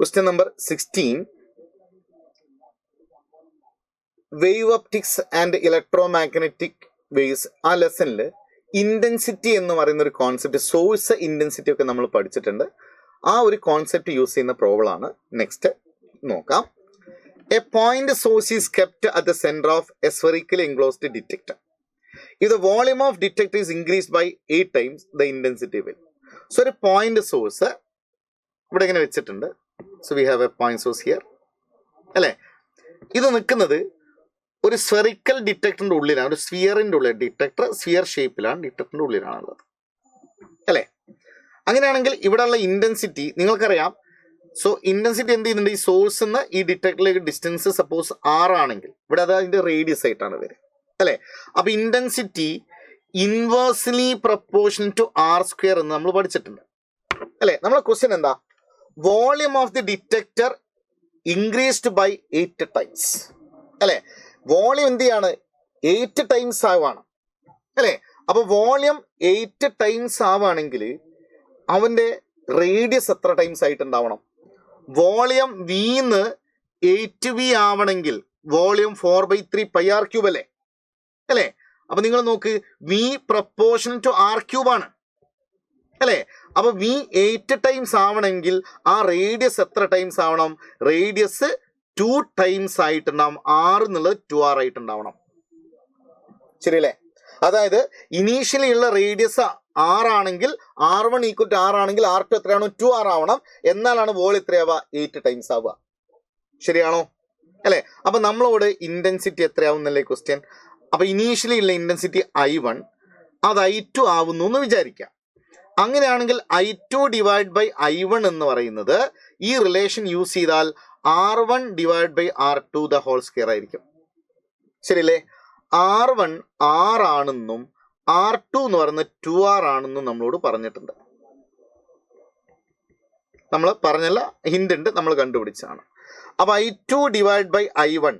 Question number 16. Wave optics and electromagnetic waves ആ ലെസണിൽ intensity എന്ന് പറയുന്ന ഒരു കോൺസെപ്റ്റ്, സോഴ്സ് ഇൻറ്റൻസിറ്റി ഒക്കെ നമ്മൾ പഠിച്ചിട്ടുണ്ട്. ആ ഒരു കോൺസെപ്റ്റ് യൂസ് ചെയ്യുന്ന പ്രോബ്ലമാണ് നെക്സ്റ്റ് നോക്കാം. A point source is kept at the centre of A spherically enclosed detector. If the volume of detector is increased by 8 times, the intensity will. So, ഒരു point source ഇവിടെ ഇങ്ങനെ വെച്ചിട്ടുണ്ട്. So, we have a point source here. അല്ലേ? ഇത് നിൽക്കുന്നത് ഒരു spherical ഡിറ്റക്ടറിന്റെ ഉള്ളിലാണ്, ഒരു സ്ഫിയറിന്റെ ഉള്ളിൽ. ഡിറ്റക്ടർ സ്ഫിയർ ഷേപ്പിലാണ്, ഡിറ്റക്ടറിന്റെ ഉള്ളിലാണുള്ളത്. അല്ലേ? അങ്ങനെയാണെങ്കിൽ ഇവിടെയുള്ള ഇന്റൻസിറ്റി നിങ്ങൾക്കറിയാം. സോ ഇന്റൻസിറ്റി എന്ത് ചെയ്യുന്നുണ്ട്? ഈ സോഴ്സ് നിന്ന് ഈ ഡിറ്റക്ടറിലേക്ക് ഡിസ്റ്റൻസ് സപ്പോസ് 6 ആണെങ്കിൽ ഇവിടെ അത് അതിന്റെ റേഡിയസ് ആയിട്ടാണ് വരിക. അല്ലേ? അപ്പൊ intensity inversely proportion to R square എന്ന് നമ്മൾ പഠിച്ചിട്ടുണ്ട്. അല്ലെ? നമ്മളെ ക്വസ്റ്റ്യൻ എന്താ? Volume of the detector increased by 8 times. അല്ലെ? വോളിയം എന്ത് ചെയ്യാണ്? 8 ടൈംസ് ആവാണ്. അല്ലെ? അപ്പൊ വോളിയം 8 ടൈംസ് ആവുകയാണെങ്കിൽ അവന്റെ റേഡിയസ് എത്ര ടൈംസ് ആയിട്ടുണ്ടാവണം? വോളിയം വിന്ന് 8v ആവണമെങ്കിൽ വോളിയം 4/3 πr³ അല്ലേ? അല്ലേ? അപ്പൊ നിങ്ങൾ നോക്ക്, V proportion to R cube ആണ്. അല്ലേ? അപ്പൊ വി 8 ടൈംസ് ആവണമെങ്കിൽ ആ റേഡിയസ് എത്ര ടൈംസ് ആവണം? റേഡിയസ് 2 ടൈംസ് ആയിട്ടുണ്ടാവും. 6 എന്നുള്ളത് 2r ആയിട്ടുണ്ടാവണം. ശരിയല്ലേ? അതായത് ഇനീഷ്യലി ഉള്ള റേഡിയസ് 6 ആണെങ്കിൽ R1 = 6 ആണെങ്കിൽ R2 എത്രയാണോ? 2r ആവണം. എന്നാലാണ് വോൾ എത്രയാവുക? 8 ടൈംസ് ആവുക. ശരിയാണോ? അല്ലെ? അപ്പൊ നമ്മളോട് ഇന്റൻസിറ്റി എത്രയാവുന്നല്ലേ ക്വസ്റ്റ്യൻ. അപ്പൊ ഇനീഷ്യലി ഉള്ള ഇന്റൻസിറ്റി I1, അത് I2 ആവുന്നു എന്ന് വിചാരിക്കാം. അങ്ങനെയാണെങ്കിൽ I2 ഡിവൈഡ് ബൈ I1 എന്ന് പറയുന്നത് ഈ റിലേഷൻ യൂസ് ചെയ്താൽ R1 divide by R2 the whole square ആയിരിക്കും. ശരിയല്ലേ? R1 R ആണെന്നും R2 എന്ന് പറയുന്നത് 2r ആണെന്നും നമ്മളോട് പറഞ്ഞിട്ടുണ്ട്. നമ്മൾ പറഞ്ഞല്ല, ഹിന്റ് ഉണ്ട്, നമ്മൾ കണ്ടുപിടിച്ചാണ്. അപ്പൊ I2 ഡിവൈഡ് ബൈ I1,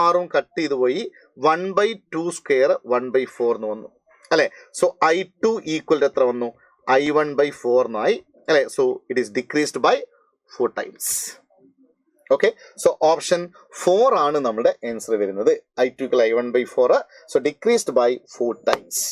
ആറും കട്ട് ചെയ്ത് പോയി 1/2² 1/4 എന്ന് വന്നു. അല്ലെ? സോ I2 ഈക്വൽ എത്ര വന്നു? I1/4 എന്നായി. അല്ലെ? So it is decreased by 4 times. Okay, so option 4 ആണ് നമ്മുടെ ആൻസർ വരുന്നത്. I2 = I1/4. So decreased by 4 times.